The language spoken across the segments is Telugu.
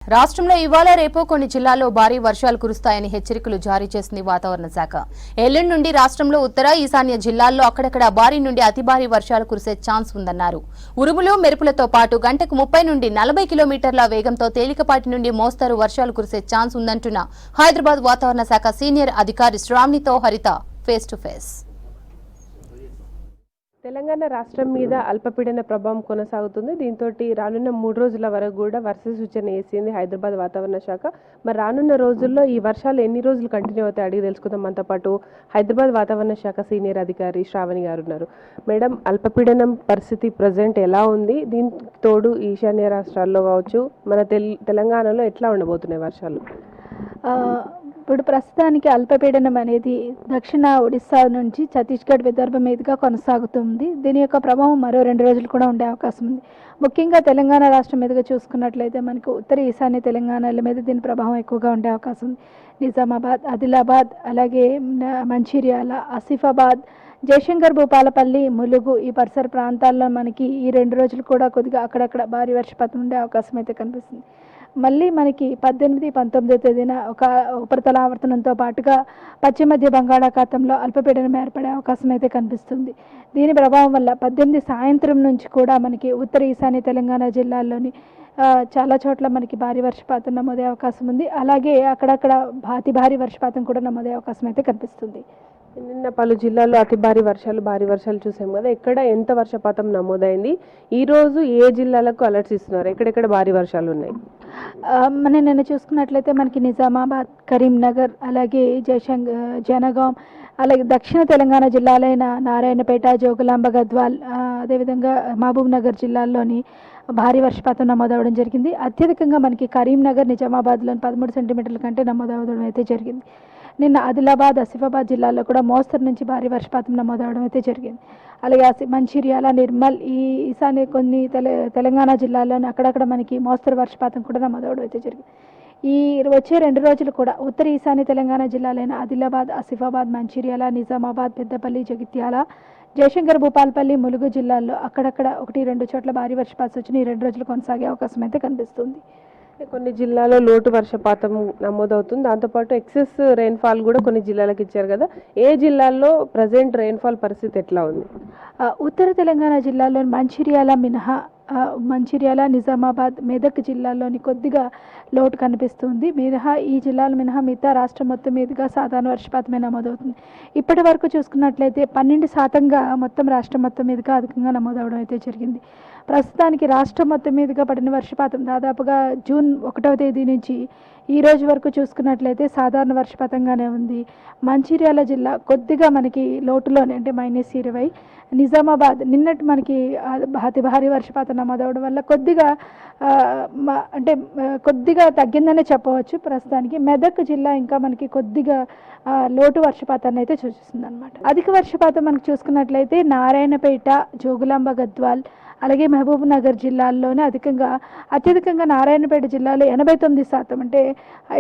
రాష్ట్రంలో ఇవాళ రేపు కొన్ని జిల్లాల్లో భారీ వర్షాలు కురుస్తాయని హెచ్చరికలు జారీ చేసింది వాతావరణ శాఖ. ఎల్లుండి నుండి రాష్ట్రంలో ఉత్తర ఈశాన్య జిల్లాల్లో అక్కడక్కడ భారీ నుండి అతి భారీ వర్షాలు కురిసే ఛాన్స్ ఉందన్నారు. ఉరుములు మెరుపులతో పాటు గంటకు 30 నుండి 40 కిలోమీటర్ల వేగంతో తేలికపాటి నుండి మోస్తరు వర్షాలు కురిసే ఛాన్స్ ఉందంటున్న హైదరాబాద్ వాతావరణ శాఖ సీనియర్ అధికారి శ్రావణితో హరిత ఫేస్ టు ఫేస్. తెలంగాణ రాష్ట్రం మీద అల్పపీడన ప్రభావం కొనసాగుతుంది. దీంతో రానున్న 3 రోజుల వరకు కూడా వర్ష సూచన వేసింది హైదరాబాద్ వాతావరణ శాఖ. మరి రానున్న రోజుల్లో ఈ వర్షాలు ఎన్ని రోజులు కంటిన్యూ అవుతాయి అడిగి తెలుసుకుందాం. మనతో పాటు హైదరాబాద్ వాతావరణ శాఖ సీనియర్ అధికారి శ్రావణి గారు ఉన్నారు. మేడం, అల్పపీడనం పరిస్థితి ప్రజెంట్ ఎలా ఉంది? దీనికి తోడు ఈశాన్య రాష్ట్రాల్లో కావచ్చు, మన తెలంగాణలో ఎట్లా ఉండబోతున్నాయి వర్షాలు? ఇప్పుడు ప్రస్తుతానికి అల్పపీడనం అనేది దక్షిణ ఒడిశా నుంచి ఛత్తీస్గఢ్ విదర్భ మీదుగా కొనసాగుతుంది. దీని యొక్క ప్రభావం మరో 2 రోజులు కూడా ఉండే అవకాశం ఉంది. ముఖ్యంగా తెలంగాణ రాష్ట్రం మీదుగా చూసుకున్నట్లయితే మనకు ఉత్తర ఈశాన్య తెలంగాణల మీద దీని ప్రభావం ఎక్కువగా ఉండే అవకాశం ఉంది. నిజామాబాద్, ఆదిలాబాద్, అలాగే మంచిర్యాల, ఆసిఫాబాద్, జయశంకర్, భూపాలపల్లి, ములుగు ఈ పరిసర ప్రాంతాల్లో మనకి ఈ 2 రోజులు కూడా కొద్దిగా అక్కడక్కడ భారీ వర్షపాతం ఉండే అవకాశం అయితే కనిపిస్తుంది. మళ్ళీ మనకి 18, 19వ తేదీన ఒక ఉపరితల ఆవర్తనంతో పాటుగా పశ్చిమ మధ్య బంగాళాఖాతంలో అల్పపీడనం ఏర్పడే అవకాశం అయితే కనిపిస్తుంది. దీని ప్రభావం వల్ల 18 సాయంత్రం నుంచి కూడా మనకి ఉత్తర ఈశాన్య తెలంగాణ జిల్లాల్లోని చాలా చోట్ల మనకి భారీ వర్షపాతం నమోదే అవకాశం ఉంది. అలాగే అక్కడక్కడ అతి భారీ వర్షపాతం కూడా నమోదే అవకాశం అయితే కనిపిస్తుంది. నిన్న పలు జిల్లాల్లో అతి భారీ వర్షాలు చూసాం కదా. ఎక్కడ ఎంత వర్షపాతం నమోదైంది? ఈ రోజు ఏ జిల్లాలకు అలర్ట్స్ ఇస్తున్నారు? ఎక్కడెక్కడ భారీ వర్షాలు ఉన్నాయి? మనం నిన్న చూసుకున్నట్లయితే మనకి నిజామాబాద్, కరీంనగర్, అలాగే జనగాం, అలాగే దక్షిణ తెలంగాణ జిల్లాలైన నారాయణపేట, జోగులాంబ, గద్వాల్, అదేవిధంగా మహబూబ్ నగర్ జిల్లాల్లోని భారీ వర్షపాతం నమోదవడం జరిగింది. అత్యధికంగా మనకి కరీంనగర్, నిజామాబాద్లోని 13 సెంటీమీటర్ల కంటే నమోదవడం అయితే జరిగింది. నిన్న ఆదిలాబాద్, ఆసిఫాబాద్ జిల్లాల్లో కూడా మోస్తరు నుంచి భారీ వర్షపాతం నమోదవడం అయితే జరిగింది. అలాగే మంచిర్యాల, నిర్మల్, ఈ ఈశాన్య కొన్ని తెలంగాణ జిల్లాల్లోని అక్కడక్కడ మనకి మోస్తరు వర్షపాతం కూడా నమోదవడం అయితే జరిగింది. ఈ వచ్చే 2 రోజులు కూడా ఉత్తర ఈశాన్య తెలంగాణ జిల్లాలైన ఆదిలాబాద్, ఆసిఫాబాద్, మంచిర్యాల, నిజామాబాద్, పెద్దపల్లి, జగిత్యాల, జయశంకర్, భూపాలపల్లి, ములుగు జిల్లాల్లో అక్కడక్కడ 1-2 చోట్ల భారీ వర్షపాతం వచ్చిన ఈ 2 రోజులు కొనసాగే అవకాశం అయితే కనిపిస్తుంది. కొన్ని జిల్లాలో లోటు వర్షపాతం నమోదవుతుంది. దాంతోపాటు ఎక్సెస్ రెయిన్ఫాల్ కూడా కొన్ని జిల్లాలకు ఇచ్చారు కదా. ఏ జిల్లాల్లో ప్రజెంట్ రెయిన్ఫాల్ పరిస్థితి ఎట్లా ఉంది? ఉత్తర తెలంగాణ జిల్లాలో మంచిర్యాల మినహా మంచిర్యాల, నిజామాబాద్, మెదక్ జిల్లాల్లోని కొద్దిగా లోటు కనిపిస్తుంది. ఈ జిల్లాల మినహా మిగతా రాష్ట్రం మొత్తం మీదుగా సాధారణ వర్షపాతమే నమోదవుతుంది. ఇప్పటి వరకు చూసుకున్నట్లయితే 12% మొత్తం రాష్ట్రం మొత్తం మీదుగా అధికంగా నమోదవడం అయితే జరిగింది. ప్రస్తుతానికి రాష్ట్రం మొత్తం మీదుగా పడిన వర్షపాతం దాదాపుగా జూన్ 1వ తేదీ నుంచి ఈ రోజు వరకు చూసుకున్నట్లయితే సాధారణ వర్షపాతంగానే ఉంది. మంచిర్యాల జిల్లా కొద్దిగా మనకి లోటులోనే, అంటే -20. నిజామాబాద్ నిన్నటి మనకి అతి భారీ వర్షపాతం నమోదవడం వల్ల కొద్దిగా తగ్గిందనే చెప్పవచ్చు. ప్రస్తుతానికి మెదక్ జిల్లా ఇంకా మనకి కొద్దిగా లోటు వర్షపాతాన్ని అయితే సూచిస్తుంది అనమాట. అధిక వర్షపాతం మనకు చూసుకున్నట్లయితే నారాయణపేట, జోగులాంబ, గద్వాల్, అలాగే మహబూబ్ నగర్ జిల్లాల్లోనే అత్యధికంగా నారాయణపేట జిల్లాలో 89% అంటే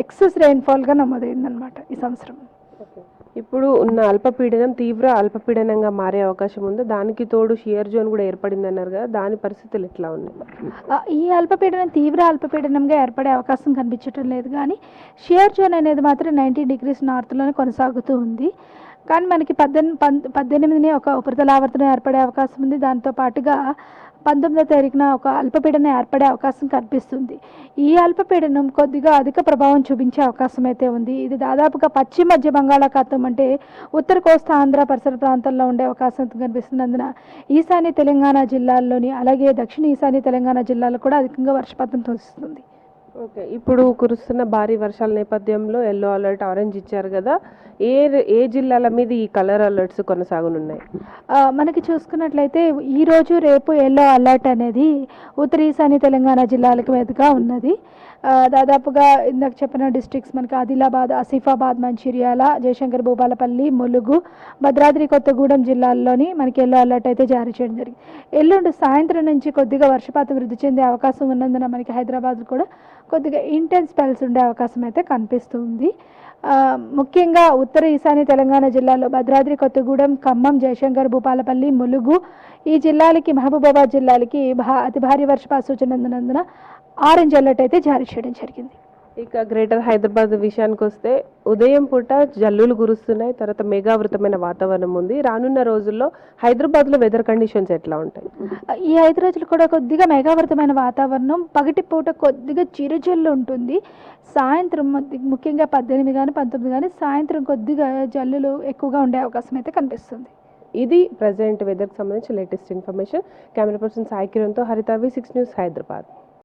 ఎక్సెస్ రెయిన్ఫాల్గా నమోదైందనమాట ఈ సంవత్సరం. ఇప్పుడు ఉన్న అల్పపీడనం తీవ్ర అల్పపీడనంగా మారే అవకాశం ఉంది. దానికి తోడు షియర్ జోన్ కూడా ఏర్పడింది అన్నారు కదా. దాని పరిస్థితులు ఎట్లా ఉన్నాయి? ఈ అల్పపీడనం తీవ్ర అల్పపీడనంగా ఏర్పడే అవకాశం కనిపించడం లేదు, కానీ షియర్ జోన్ అనేది మాత్రం 90 degrees నార్త్లోనే కొనసాగుతూ ఉంది. కానీ మనకి 18ని ఒక ఉపరితల ఆవర్తనం ఏర్పడే అవకాశం ఉంది. దాంతో పాటుగా 19వ తారీఖున ఒక అల్పపీడనం ఏర్పడే అవకాశం కనిపిస్తుంది. ఈ అల్పపీడనం కొద్దిగా అధిక ప్రభావం చూపించే అవకాశం అయితే ఉంది. ఇది దాదాపుగా పశ్చిమ మధ్య బంగాళాఖాతం అంటే ఉత్తర కోస్తా ఆంధ్ర పరిసర ప్రాంతాల్లో ఉండే అవకాశం కనిపిస్తున్నందున ఈశాన్య తెలంగాణ జిల్లాల్లోని, అలాగే దక్షిణ ఈశాన్య తెలంగాణ జిల్లాలో కూడా అధికంగా వర్షపాతం తోస్తుంది. ఓకే, ఇప్పుడు కురుస్తున్న భారీ వర్షాల నేపథ్యంలో ఎల్లో అలర్ట్, ఆరెంజ్ ఇచ్చారు కదా. ఏ జిల్లాల మీద ఈ కలర్ అలర్ట్స్ కొనసాగనున్నాయి? మనకి చూసుకున్నట్లయితే ఈరోజు రేపు ఎల్లో అలర్ట్ అనేది ఉత్తర ఈశాన్య తెలంగాణ జిల్లాలకు మీదుగా ఉన్నది. దాదాపుగా ఇందాక చెప్పిన డిస్ట్రిక్ట్స్ మనకి ఆదిలాబాద్, ఆసిఫాబాద్, మంచిర్యాల, జయశంకర్, భూపాలపల్లి, ములుగు, భద్రాద్రి కొత్తగూడెం జిల్లాల్లోని మనకి ఎల్లో అలర్ట్ అయితే జారీ చేయడం జరిగింది. ఎల్లుండి సాయంత్రం నుంచి కొద్దిగా వర్షపాతం వృద్ధి చెందే అవకాశం ఉన్నందున మనకి హైదరాబాద్ కూడా కొద్దిగా ఇంటెన్స్ స్పెల్స్ ఉండే అవకాశం అయితే కనిపిస్తుంది. ముఖ్యంగా ఉత్తర ఈశాన్య తెలంగాణ జిల్లాలో భద్రాద్రి కొత్తగూడెం, ఖమ్మం, జయశంకర్, భూపాలపల్లి, ములుగు ఈ జిల్లాలకి, మహబూబాబాద్ జిల్లాలకి అతి భారీ వర్షపాత సూచన ఉన్నందున ఆరెంజ్ అలర్ట్ అయితే జారీ చేయడం జరిగింది. ఇక గ్రేటర్ హైదరాబాద్ విషయానికి వస్తే ఉదయం పూట జల్లులు కురుస్తున్నాయి, తర్వాత మేఘావృతమైన వాతావరణం ఉంది. రానున్న రోజుల్లో హైదరాబాద్లో వెదర్ కండిషన్స్ ఎట్లా ఉంటాయి? ఈ 5 రోజులు కూడా కొద్దిగా మేఘావృతమైన వాతావరణం, పగటి పూట కొద్దిగా చిరుజల్లు ఉంటుంది. సాయంత్రం ముఖ్యంగా 18 కానీ 19 కానీ సాయంత్రం కొద్దిగా జల్లులు ఎక్కువగా ఉండే అవకాశం అయితే కనిపిస్తుంది. ఇది ప్రజెంట్ వెదర్కి సంబంధించి latest information. Camera person Sai కిరణ్తో హరిత, V6 న్యూస్, హైదరాబాద్.